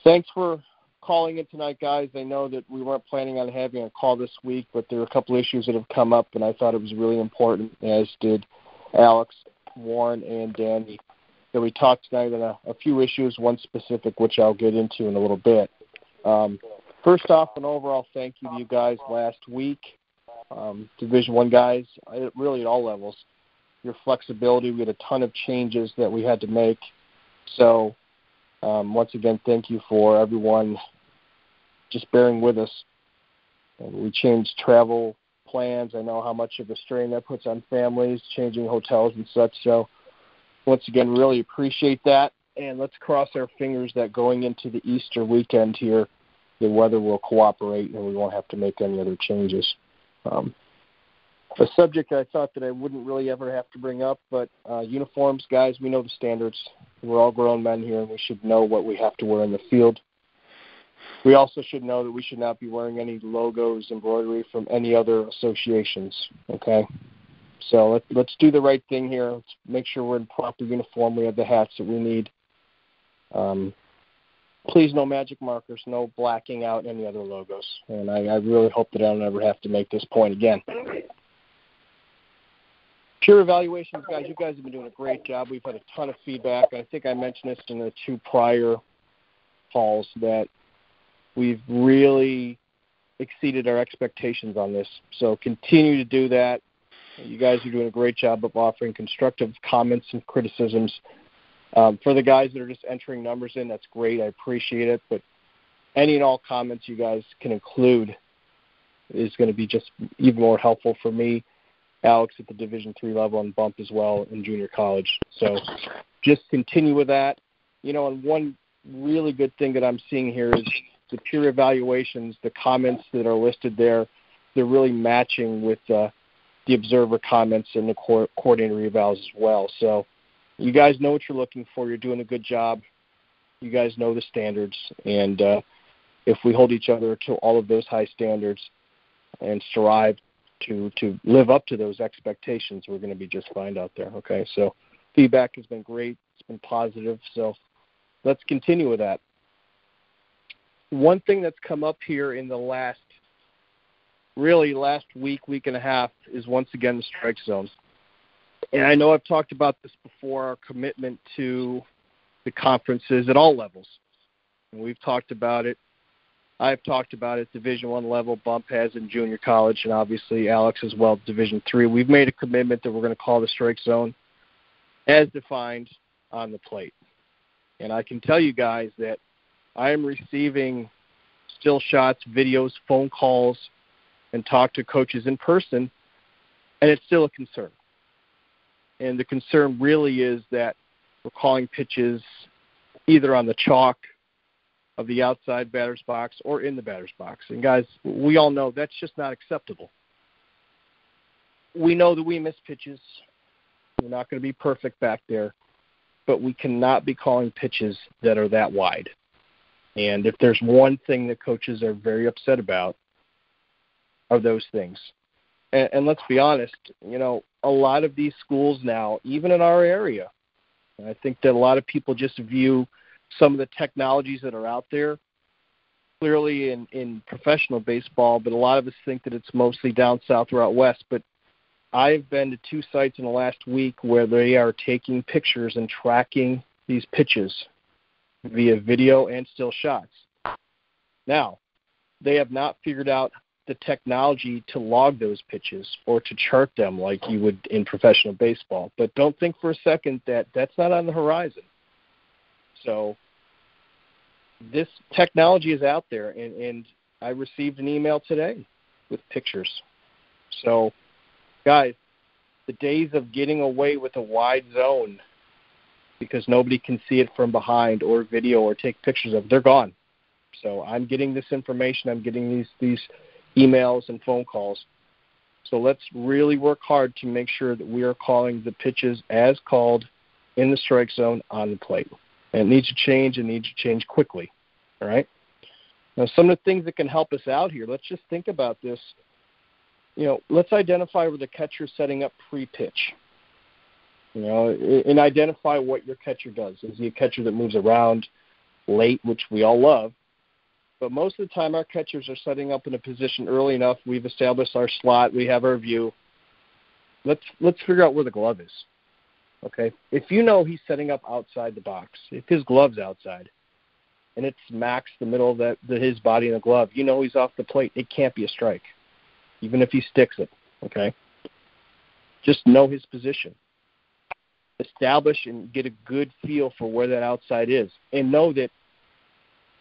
Thanks for calling in tonight, guys. I know that we weren't planning on having a call this week, but there are a couple issues that have come up, and I thought it was really important, as did Alex, Warren, and Danny, that we talked tonight on a few issues, one specific, which I'll get into in a little bit. First off, an overall thank you to you guys last week. Division I guys, really at all levels. Your flexibility, we had a ton of changes that we had to make. So, once again, thank you for everyone just bearing with us. We changed travel plans. I know how much of a strain that puts on families, changing hotels and such. So, once again, really appreciate that. And let's cross our fingers that going into the Easter weekend here, the weather will cooperate and we won't have to make any other changes. A subject I thought that I wouldn't really ever have to bring up, but uniforms, guys, we know the standards. We're all grown men here, and we should know what we have to wear in the field. We also should know that we should not be wearing any logos, embroidery from any other associations, okay? So let's do the right thing here. Let's make sure we're in proper uniform. We have the hats that we need. Please, no magic markers, no blacking out any other logos. And I really hope that I don't ever have to make this point again. Peer evaluations, guys, you guys have been doing a great job. We've had a ton of feedback. I think I mentioned this in the two prior calls that we've really exceeded our expectations on this. So continue to do that. You guys are doing a great job of offering constructive comments and criticisms. For the guys that are just entering numbers in, that's great. I appreciate it. But any and all comments you guys can include is going to be just even more helpful for me, Alex at the Division III level, and Bump as well in junior college. So just continue with that. And one really good thing that I'm seeing here is the peer evaluations, the comments that are listed there, they're really matching with the observer comments and the coordinator evals as well. So you guys know what you're looking for. You're doing a good job. You guys know the standards. And if we hold each other to all of those high standards and strive to live up to those expectations, we're going to be just fine out there, okay? So feedback has been great. It's been positive. So let's continue with that. One thing that's come up here in the last week and a half is once again the strike zones. And I know I've talked about this before, our commitment to the conferences at all levels. And we've talked about it. I've talked about it, Division I level, Bump has in junior college, and obviously Alex as well, Division III. We've made a commitment that we're going to call the strike zone as defined on the plate. And I can tell you guys that I am receiving still shots, videos, phone calls, and talk to coaches in person, and it's still a concern. And the concern really is that we're calling pitches either on the chalk of the outside batter's box or in the batter's box. And, guys, we all know that's just not acceptable. We know that we miss pitches. We're not going to be perfect back there, but we cannot be calling pitches that are that wide. And if there's one thing that coaches are very upset about, are those things. And let's be honest, a lot of these schools now, even in our area, and I think that a lot of people just view some of the technologies that are out there clearly in professional baseball, but a lot of us think that it's mostly down south or out west. But I've been to two sites in the last week where they are taking pictures and tracking these pitches via video and still shots. Now, they have not figured out the technology to log those pitches or to chart them like you would in professional baseball. But don't think for a second that that's not on the horizon. So this technology is out there, and I received an email today with pictures. So, guys, the days of getting away with a wide zone because nobody can see it from behind or video or take pictures of, they're gone. So I'm getting this information. I'm getting these emails and phone calls. So let's really work hard to make sure that we are calling the pitches as called in the strike zone on the plate. And it needs to change, and needs to change quickly, all right? Now, some of the things that can help us out here, let's just think about this. Let's identify where the catcher's setting up pre-pitch. And identify what your catcher does. Is he a catcher that moves around? late, which we all love. But most of the time our catchers are setting up in a position early enough. We've established our slot. We have our view. Let's figure out where the glove is, okay? If you know he's setting up outside the box, if his glove's outside and it smacks the middle of his body in the glove, you know he's off the plate. It can't be a strike, even if he sticks it, okay? Just know his position. Establish and get a good feel for where that outside is, and know that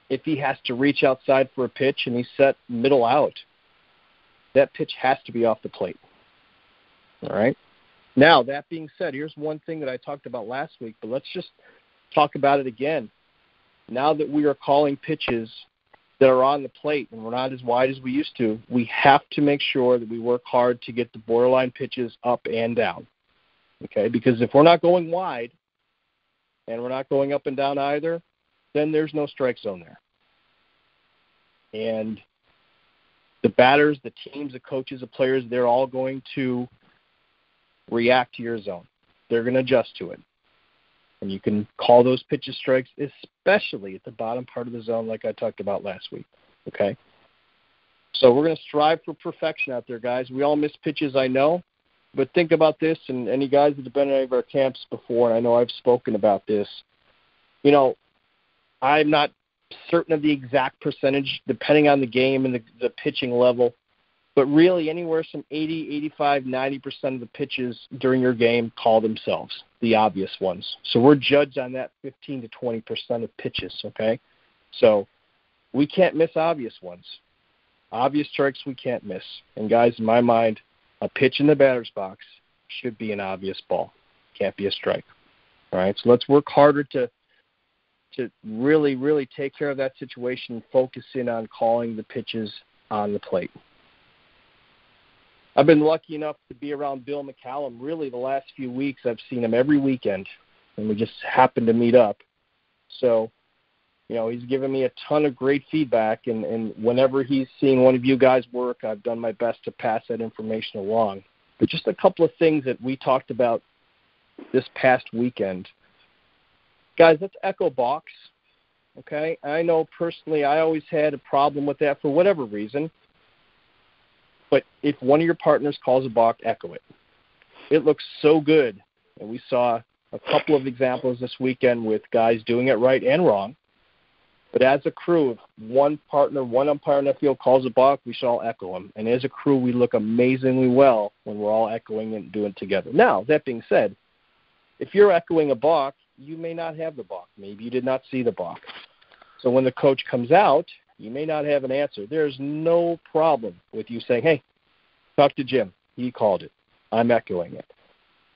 if he has to reach outside for a pitch and he's set middle out, that pitch has to be off the plate. All right? Now, that being said, here's one thing that I talked about last week, but let's just talk about it again. Now that we are calling pitches that are on the plate and we're not as wide as we used to, we have to make sure that we work hard to get the borderline pitches up and down. Okay? Because if we're not going wide and we're not going up and down either, then there's no strike zone there. And the batters, the teams, the coaches, the players, they're all going to react to your zone. They're going to adjust to it. And you can call those pitches strikes, especially at the bottom part of the zone like I talked about last week. Okay? So we're going to strive for perfection out there, guys. We all miss pitches, I know. But think about this, and any guys that have been in any of our camps before, and I know I've spoken about this, you know, I'm not certain of the exact percentage depending on the game and the pitching level, but really anywhere from 80, 85, 90% of the pitches during your game call themselves, the obvious ones. So we're judged on that 15 to 20% of pitches, okay? So we can't miss obvious ones. Obvious strikes we can't miss. And, guys, in my mind, a pitch in the batter's box should be an obvious ball. Can't be a strike. All right, so let's work harder to really, really take care of that situation and focus in on calling the pitches on the plate. I've been lucky enough to be around Bill McCallum really the last few weeks. I've seen him every weekend, and we just happened to meet up. So, you know, he's given me a ton of great feedback, and whenever he's seen one of you guys work, I've done my best to pass that information along. But just a couple of things that we talked about this past weekend. Guys, let's echo box, okay? I know personally I always had a problem with that for whatever reason. But if one of your partners calls a balk, echo it. It looks so good. And we saw a couple of examples this weekend with guys doing it right and wrong. But as a crew, if one partner, one umpire in the field calls a balk, we should all echo him. And as a crew, we look amazingly well when we're all echoing and doing it together. Now, that being said, if you're echoing a balk, you may not have the balk. Maybe you did not see the balk. So when the coach comes out, you may not have an answer. There's no problem with you saying, hey, talk to Jim. He called it. I'm echoing it.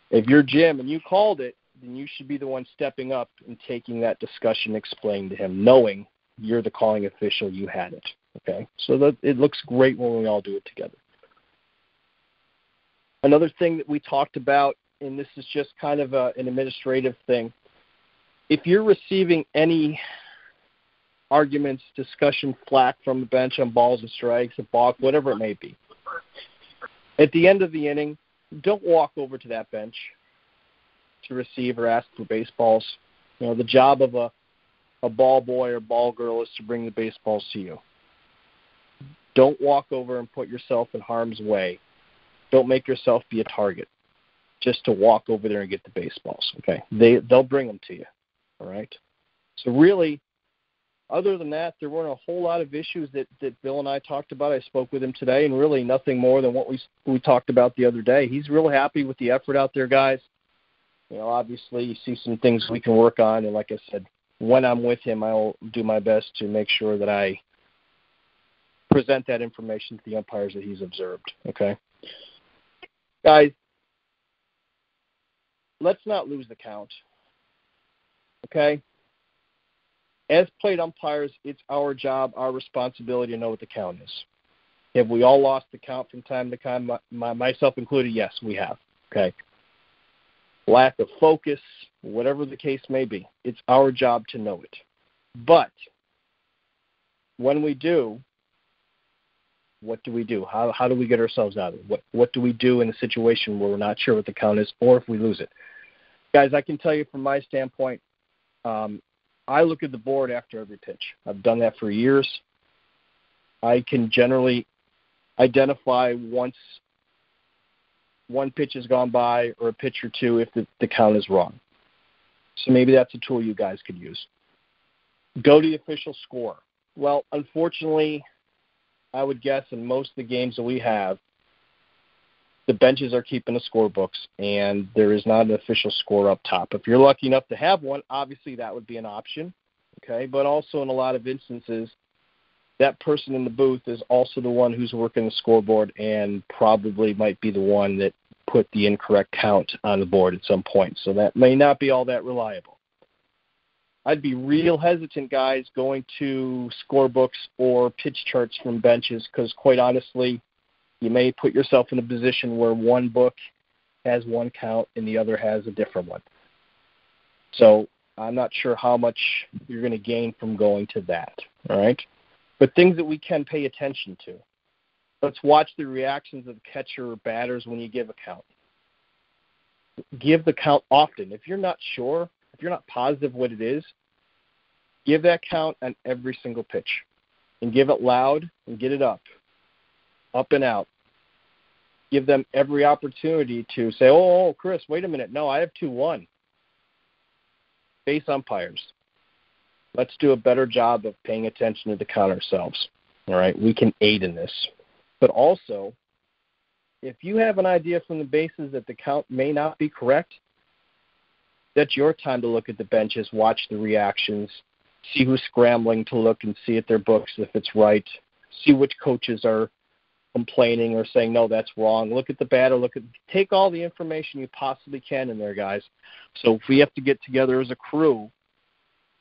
If you're Jim and you called it, then you should be the one stepping up and taking that discussion, explaining to him, knowing you're the calling official, you had it. Okay? So that it looks great when we all do it together. Another thing that we talked about, and this is just kind of an administrative thing, if you're receiving any arguments, discussion, flack from the bench on balls and strikes, a balk, whatever it may be, at the end of the inning, don't walk over to that bench to receive or ask for baseballs. You know, the job of a ball boy or ball girl is to bring the baseballs to you. Don't walk over and put yourself in harm's way. Don't make yourself be a target just to walk over there and get the baseballs, okay? They'll bring them to you, all right? So really, other than that, there weren't a whole lot of issues that Bill and I talked about. I spoke with him today, and really nothing more than what we talked about the other day. He's real happy with the effort out there, guys. You know, obviously you see some things we can work on, and like I said, when I'm with him, I'll do my best to make sure that I present that information to the umpires that he's observed, okay? Guys, let's not lose the count, okay? As plate umpires, it's our job, our responsibility to know what the count is. Have we all lost the count from time to time, myself included? Yes, we have, okay? Lack of focus, whatever the case may be, it's our job to know it. But when we do, what do we do? How do we get ourselves out of it? What do we do in a situation where we're not sure what the count is or if we lose it? Guys, I can tell you from my standpoint, I look at the board after every pitch. I've done that for years. I can generally identify once one pitch has gone by or a pitch or two if the count is wrong. So maybe that's a tool you guys could use. Go to the official score. Well, unfortunately, I would guess in most of the games that we have, the benches are keeping the scorebooks, and there is not an official score up top. If you're lucky enough to have one, obviously that would be an option, okay? But also in a lot of instances, that person in the booth is also the one who's working the scoreboard and probably might be the one that put the incorrect count on the board at some point. So that may not be all that reliable. I'd be real hesitant, guys, going to scorebooks or pitch charts from benches because, quite honestly, you may put yourself in a position where one book has one count and the other has a different one. So I'm not sure how much you're going to gain from going to that, all right? But things that we can pay attention to. Let's watch the reactions of the catcher or batters when you give a count. Give the count often. If you're not sure, if you're not positive what it is, give that count on every single pitch. And give it loud and get it up and out. Give them every opportunity to say, oh, Chris, wait a minute. No, I have 2-1. Base umpires. Let's do a better job of paying attention to the count ourselves. All right, we can aid in this. But also, if you have an idea from the bases that the count may not be correct, that's your time to look at the benches, watch the reactions, see who's scrambling to look and see at their books if it's right, see which coaches are complaining or saying, no, that's wrong. Look at the batter. Take all the information you possibly can in there, guys. So if we have to get together as a crew,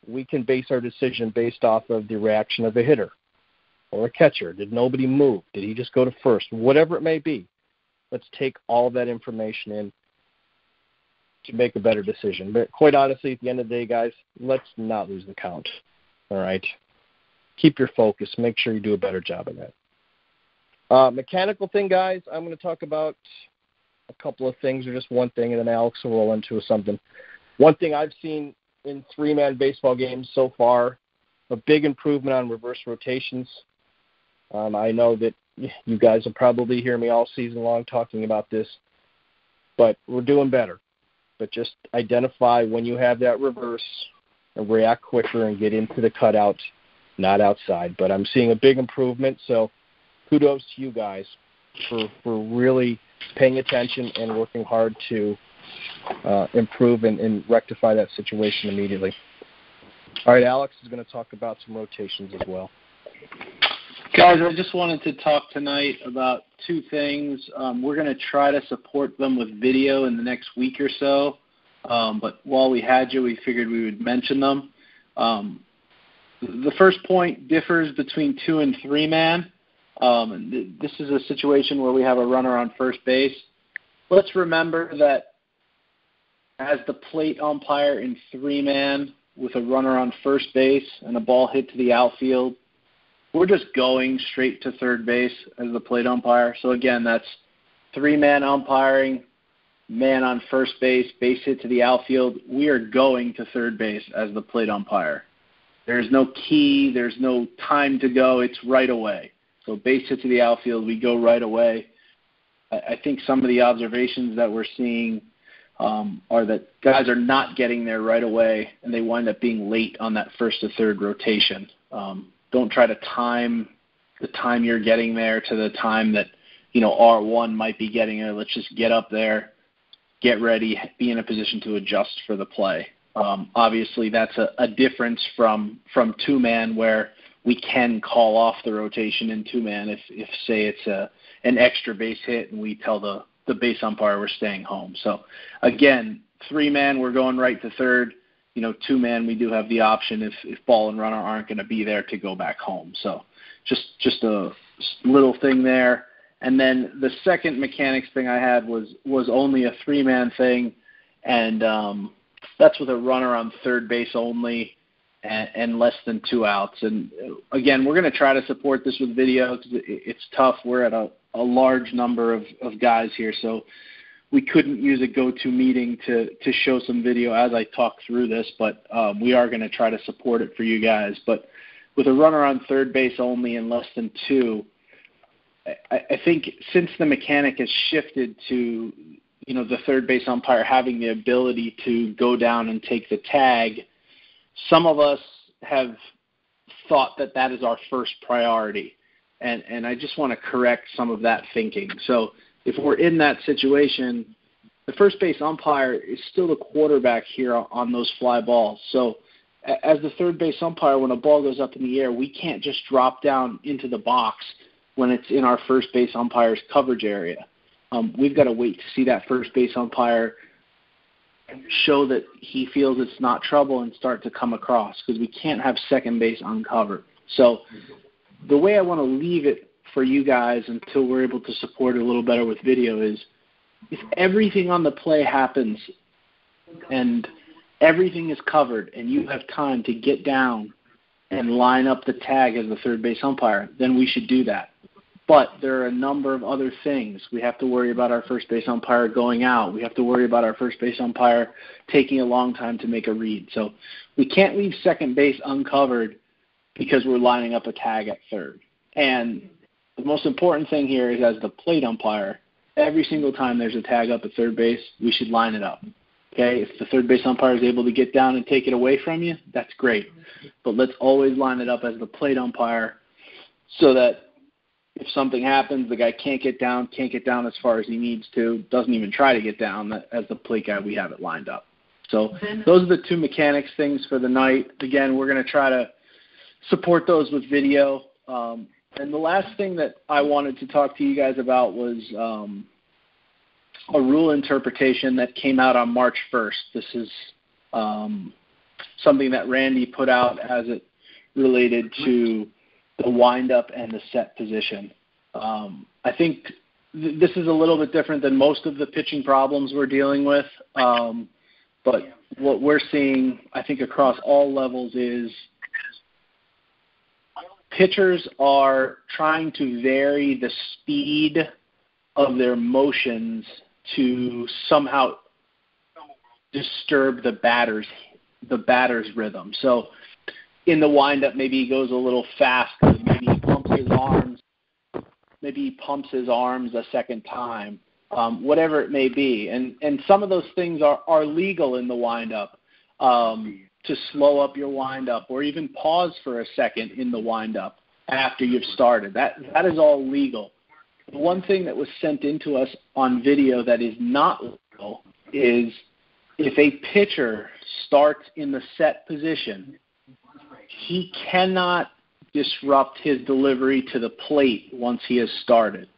we can base our decision based off of the reaction of a hitter or a catcher. Did nobody move? Did he just go to first? Whatever it may be, let's take all that information in to make a better decision. But quite honestly, at the end of the day, guys, let's not lose the count. All right? Keep your focus. Make sure you do a better job of that. Mechanical thing, guys, I'm going to talk about a couple of things or just one thing, and then Alex will roll into something. One thing I've seen in three-man baseball games so far, a big improvement on reverse rotations. I know that you guys will probably hear me all season long talking about this, but we're doing better. But just identify when you have that reverse and react quicker and get into the cutout, not outside. But I'm seeing a big improvement, so kudos to you guys for really paying attention and working hard to improve and rectify that situation immediately. All right, Alex is going to talk about some rotations as well. Guys, I just wanted to talk tonight about two things. We're going to try to support them with video in the next week or so, but while we had you, we figured we would mention them. The first point differs between 2- and 3-man. This is a situation where we have a runner on first base. Let's remember that as the plate umpire in 3-man with a runner on first base and a ball hit to the outfield, we're just going straight to third base as the plate umpire. So, again, that's 3-man umpiring, man on first base, base hit to the outfield. We are going to third base as the plate umpire. There's no key. There's no time to go. It's right away. So base hit to the outfield, we go right away. I think some of the observations that we're seeing are that guys are not getting there right away, and they wind up being late on that first to third rotation. Don't try to time the time you're getting there to the time that, R1 might be getting there. Let's just get up there, get ready, be in a position to adjust for the play. Obviously, that's a difference from 2-man where we can call off the rotation in 2-man if say, it's an extra base hit and we tell the base umpire we're staying home. So, again, 3-man, we're going right to third. 2-man, we do have the option if ball and runner aren't going to be there to go back home. So just a little thing there. And then the second mechanics thing I had was only a 3-man thing, and that's with a runner on third base only and less than 2 outs. And, again, we're going to try to support this with video because it's tough. We're at a large number of guys here, so we couldn't use a go-to meeting to show some video as I talk through this, but we are going to try to support it for you guys. But with a runner on third base only in less than 2, I think since the mechanic has shifted to, the third base umpire having the ability to go down and take the tag, some of us have thought that is our first priority. And I just want to correct some of that thinking. So if we're in that situation, the first base umpire is still the quarterback here on those fly balls. So as the third base umpire, when a ball goes up in the air, we can't just drop down into the box when it's in our first base umpire's coverage area. We've got to wait to see that first base umpire show that he feels it's not trouble and start to come across, because we can't have second base uncovered. So the way I want to leave it for you guys until we're able to support it a little better with video is, if everything on the play happens and everything is covered and you have time to get down and line up the tag as the third base umpire, then we should do that. But there are a number of other things. We have to worry about our first base umpire going out. We have to worry about our first base umpire taking a long time to make a read. So we can't leave second base uncovered because we're lining up a tag at third. And the most important thing here is, as the plate umpire, every single time there's a tag up at third base, we should line it up. Okay, if the third base umpire is able to get down and take it away from you, that's great. But let's always line it up as the plate umpire, so that if something happens, the guy can't get down as far as he needs to, doesn't even try to get down. As the plate guy, we have it lined up. So those are the two mechanics things for the night. Again, we're going to try to support those with video. And the last thing that I wanted to talk to you guys about was a rule interpretation that came out on March 1st. This is something that Randy put out as it related to the windup and the set position. I think this is a little bit different than most of the pitching problems we're dealing with. But what we're seeing, I think, across all levels is pitchers are trying to vary the speed of their motions to somehow disturb the batter's rhythm. So in the windup, maybe he goes a little faster. Maybe he pumps his arms a second time, whatever it may be. And some of those things are legal in the windup, to slow up your windup, or even pause for a second in the windup after you've started. That is all legal. The one thing that was sent into us on video that is not legal is, if a pitcher starts in the set position, he cannot disrupt his delivery to the plate once he has started.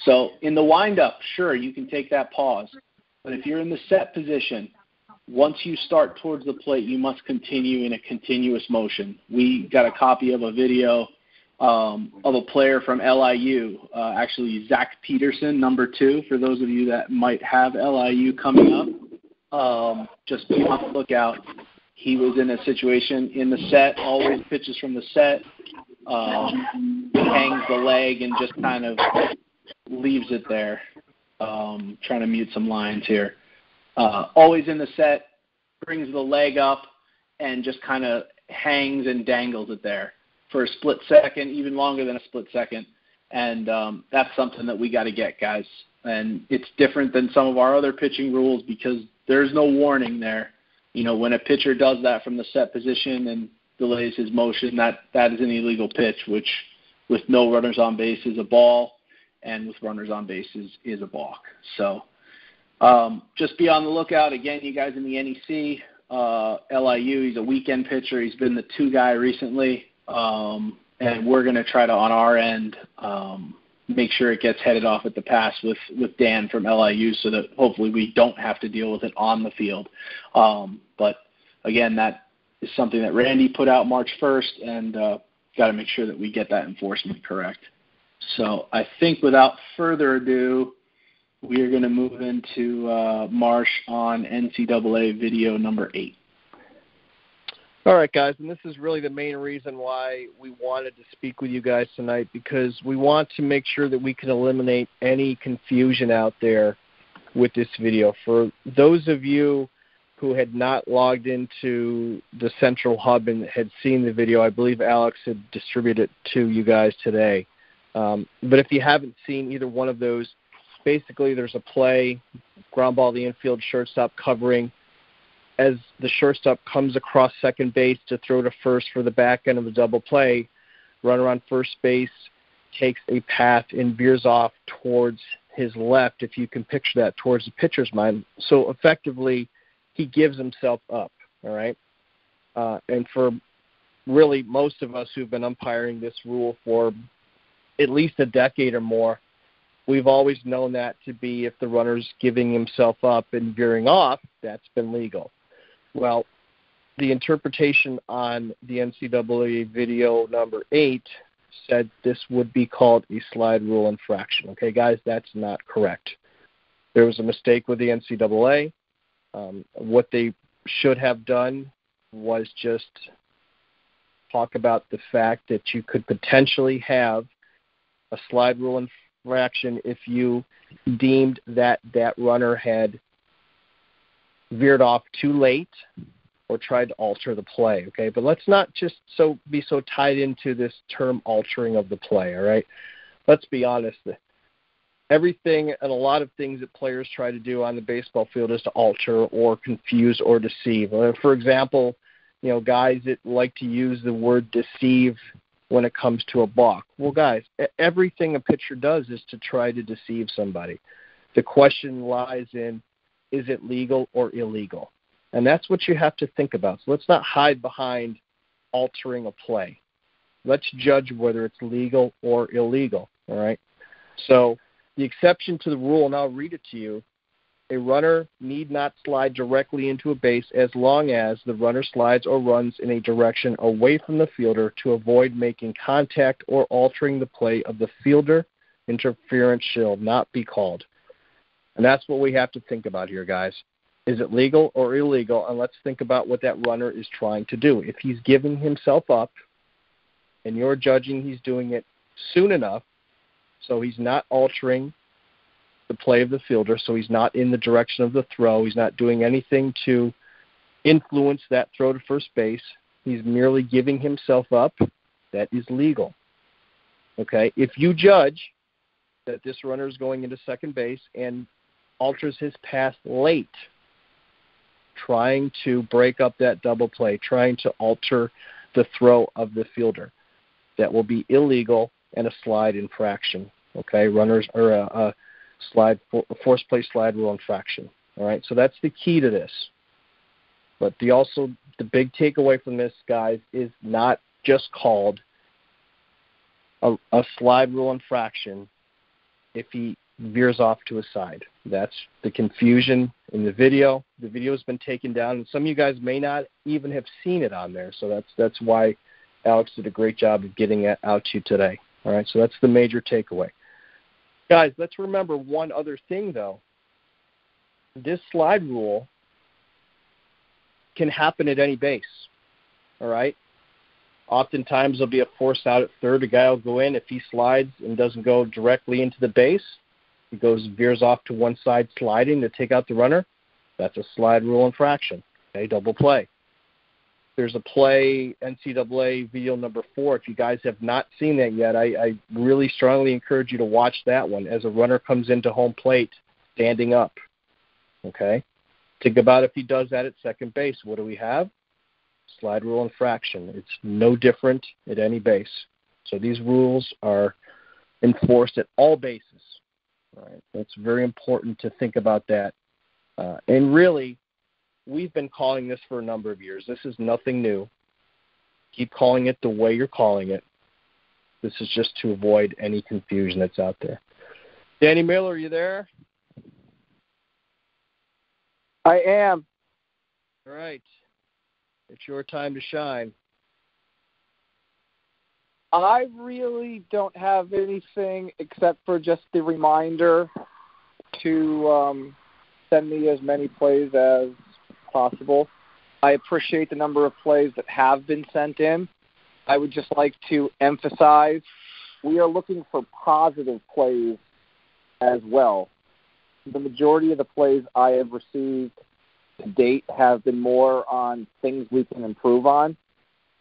So in the windup, sure, you can take that pause. But if you're in the set position, once you start towards the plate, you must continue in a continuous motion. We got a copy of a video of a player from LIU, actually Zach Peterson, number 2, for those of you that might have LIU coming up. Just be on the lookout. He was in a situation in the set, always pitches from the set, hangs the leg and just kind of leaves it there. Trying to mute some lines here. Always in the set, brings the leg up, and just kind of hangs and dangles it there for a split second, even longer than a split second. And that's something that we got to get, guys. And it's different than some of our other pitching rules because there's no warning there. You know, when a pitcher does that from the set position and delays his motion, that is an illegal pitch, which with no runners on base is a ball, and with runners on base is a balk. So just be on the lookout. Again, you guys in the NEC, LIU, he's a weekend pitcher. He's been the 2 guy recently. And we're going to try to, on our end, make sure it gets headed off at the pass with Dan from LIU, so that hopefully we don't have to deal with it on the field. But, again, that is something that Randy put out March 1st, and got to make sure that we get that enforcement correct. So I think without further ado, we are going to move into Marsh on NCAA video number 8. All right, guys, and this is really the main reason why we wanted to speak with you guys tonight, because we want to make sure that we can eliminate any confusion out there with this video. For those of you who had not logged into the Central Hub and had seen the video, I believe Alex had distributed it to you guys today. But if you haven't seen either one of those, basically there's a play, ground ball to the infield, shortstop covering. As the shortstop comes across second base to throw to first for the back end of the double play, runner on first base takes a path and veers off towards his left, if you can picture that, towards the pitcher's mind. So effectively, he gives himself up, all right? And for really most of us who've been umpiring this rule for at least a decade or more, we've always known that to be, if the runner's giving himself up and veering off, that's been legal. Well, the interpretation on the NCAA video number 8 said this would be called a slide rule infraction. Okay, guys, that's not correct. There was a mistake with the NCAA. What they should have done was just talk about the fact that you could potentially have a slide rule infraction if you deemed that that runner had veered off too late or tried to alter the play, okay? But let's not just be so tied into this term altering of the play, all right? Let's be honest. Everything and a lot of things that players try to do on the baseball field is to alter or confuse or deceive. For example, guys that like to use the word deceive when it comes to a balk. Well, guys, everything a pitcher does is to try to deceive somebody. The question lies in, is it legal or illegal? And that's what you have to think about. So let's not hide behind altering a play. Let's judge whether it's legal or illegal, all right? So the exception to the rule, and I'll read it to you, a runner need not slide directly into a base as long as the runner slides or runs in a direction away from the fielder to avoid making contact or altering the play of the fielder. Interference shall not be called. And that's what we have to think about here, guys. Is it legal or illegal? And let's think about what that runner is trying to do. If he's giving himself up and you're judging he's doing it soon enough, so he's not altering the play of the fielder, so he's not in the direction of the throw, he's not doing anything to influence that throw to first base, he's merely giving himself up, that is legal. Okay? If you judge that this runner is going into second base and alters his path late, trying to break up that double play, trying to alter the throw of the fielder, that will be illegal and a slide infraction. Okay, runners are a force play slide rule infraction. All right, so that's the key to this. But the big takeaway from this, guys, is not just called a slide rule infraction if he veers off to a side. That's the confusion in the video. The video has been taken down, and some of you guys may not even have seen it on there. So that's why Alex did a great job of getting it out to you today. All right, so that's the major takeaway. Guys, let's remember one other thing, though. This slide rule can happen at any base, all right? Oftentimes there'll be a force out at third. A guy will go in. If he slides and doesn't go directly into the base, he veers off to one side sliding to take out the runner. That's a slide rule infraction, okay, double play. There's a play, NCAA video number 4. If you guys have not seen that yet, I really strongly encourage you to watch that one as a runner comes into home plate standing up, okay? Think about if he does that at second base. What do we have? Slide rule infraction. It's no different at any base. So these rules are enforced at all bases. All right? It's very important to think about that. And really, we've been calling this for a number of years. This is nothing new. Keep calling it the way you're calling it. This is just to avoid any confusion that's out there. Danny Miller, are you there? I am. All right. It's your time to shine. I really don't have anything except for just the reminder to send me as many plays as possible. I appreciate the number of plays that have been sent in. I would just like to emphasize we are looking for positive plays as well. the majority of the plays I have received to date have been more on things we can improve on.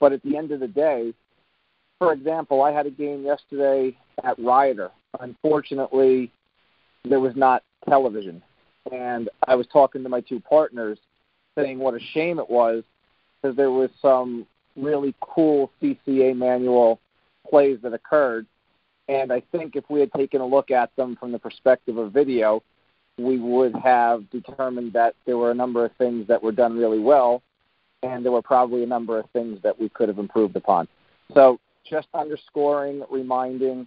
But at the end of the day, for example, I had a game yesterday at Rioter. Unfortunately, there was not television. And I was talking to my two partners saying what a shame it was because there was some really cool CCA manual plays that occurred. And I think if we had taken a look at them from the perspective of video, we would have determined that there were a number of things that were done really well, and there were probably a number of things that we could have improved upon. So just underscoring, reminding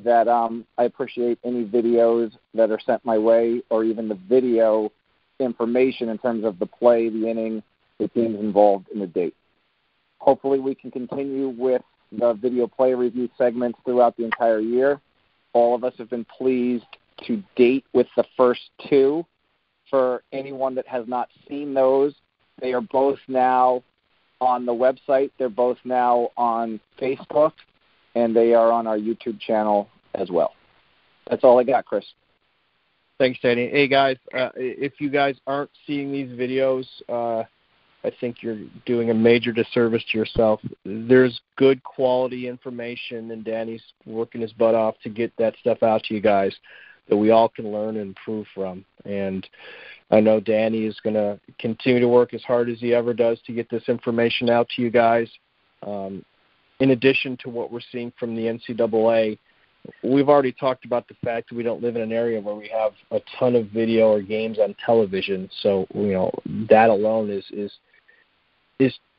that I appreciate any videos that are sent my way or even the video information in terms of the play, the inning, the teams involved in the date. Hopefully we can continue with the video play review segments throughout the entire year. All of us have been pleased to date with the first two. For anyone that has not seen those, they are both now on the website. They're both now on Facebook, and they are on our YouTube channel as well. That's all I got, Chris. Thanks, Danny. Hey, guys, if you guys aren't seeing these videos, I think you're doing a major disservice to yourself. There's good quality information, and Danny's working his butt off to get that stuff out to you guys that we all can learn and improve from. And I know Danny is going to continue to work as hard as he ever does to get this information out to you guys. In addition to what we're seeing from the NCAA, we've already talked about the fact that we don't live in an area where we have a ton of video or games on television. So, that alone is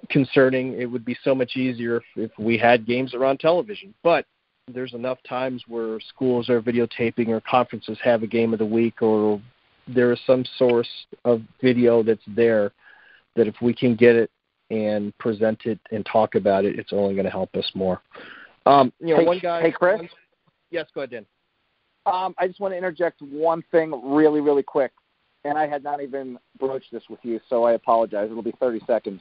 concerning. It would be so much easier if we had games that are on television. But there's enough times where schools are videotaping or conferences have a game of the week, or there is some source of video that's there that if we can get it and present it and talk about it, it's only going to help us more. One guy. Hey, Chris. Yes, go ahead, Dan. I just want to interject one thing really, really quick, and I had not even broached this with you, so I apologize. It'll be 30 seconds.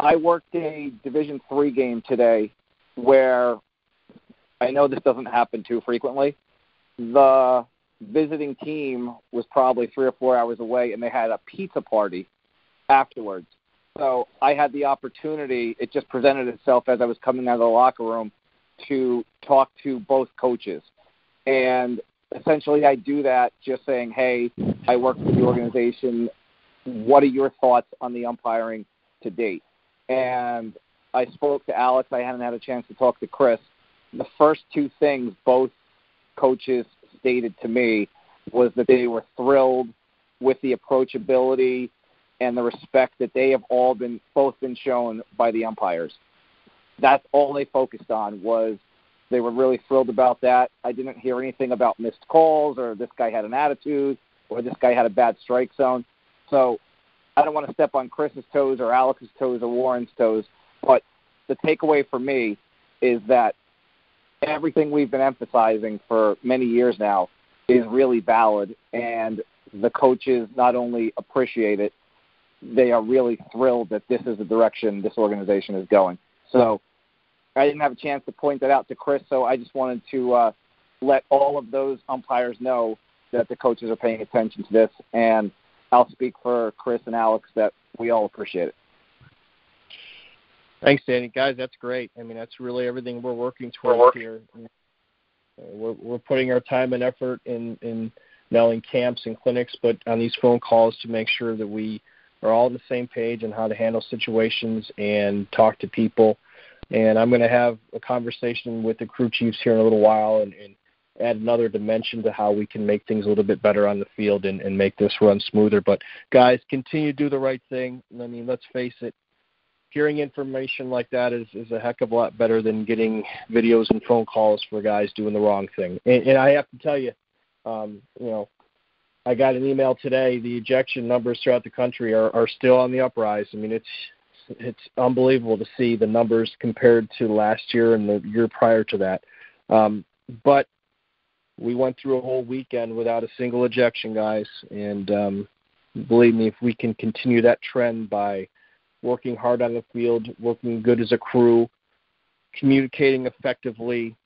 I worked a Division III game today where I know this doesn't happen too frequently. The visiting team was probably 3 or 4 hours away, and they had a pizza party afterwards. So I had the opportunity, it just presented itself as I was coming out of the locker room, to talk to both coaches. And essentially I do that just saying, hey, I work for the organization. What are your thoughts on the umpiring to date? And I spoke to Alex. I hadn't had a chance to talk to Chris. The first two things both coaches stated to me was that they were thrilled with the approachability and the respect that they have both been shown by the umpires. That's all they focused on, was they were really thrilled about that. I didn't hear anything about missed calls or this guy had an attitude or this guy had a bad strike zone. So I don't want to step on Chris's toes or Alex's toes or Warren's toes, but the takeaway for me is that everything we've been emphasizing for many years now is really valid, and the coaches not only appreciate it, they are really thrilled that this is the direction this organization is going. So I didn't have a chance to point that out to Chris, so I just wanted to let all of those umpires know that the coaches are paying attention to this, and I'll speak for Chris and Alex that we all appreciate it. Thanks, Danny. Guys, that's great. I mean, that's really everything we're working towards here. We're putting our time and effort in not only camps and clinics, but on these phone calls to make sure that we are all on the same page on how to handle situations and talk to people. And I'm going to have a conversation with the crew chiefs here in a little while and add another dimension to how we can make things a little bit better on the field and make this run smoother. But, guys, continue to do the right thing. I mean, let's face it, hearing information like that is a heck of a lot better than getting videos and phone calls for guys doing the wrong thing. And I have to tell you, I got an email today. The ejection numbers throughout the country are still on the uprise. I mean, it's unbelievable to see the numbers compared to last year and the year prior to that. But we went through a whole weekend without a single ejection, guys. And believe me, if we can continue that trend by working hard on the field, working good as a crew, communicating effectively,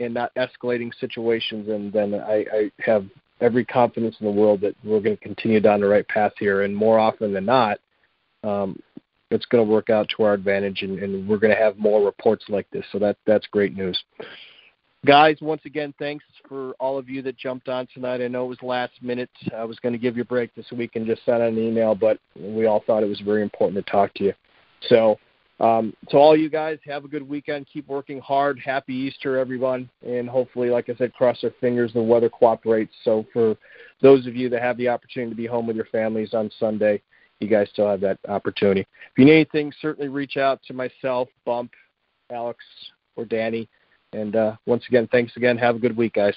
and not escalating situations, and then I have every confidence in the world that we're going to continue down the right path here. And more often than not, it's going to work out to our advantage, and we're going to have more reports like this. So that's great news. Guys, once again, thanks for all of you that jumped on tonight. I know it was last minute. I was going to give you a break this week and just send out an email, but we all thought it was very important to talk to you. So to all you guys, have a good weekend. Keep working hard. Happy Easter, everyone. And hopefully, like I said, cross our fingers, the weather cooperates. So for those of you that have the opportunity to be home with your families on Sunday, you guys still have that opportunity. If you need anything, certainly reach out to myself, Bump, Alex, or Danny. And once again, thanks again. Have a good week, guys.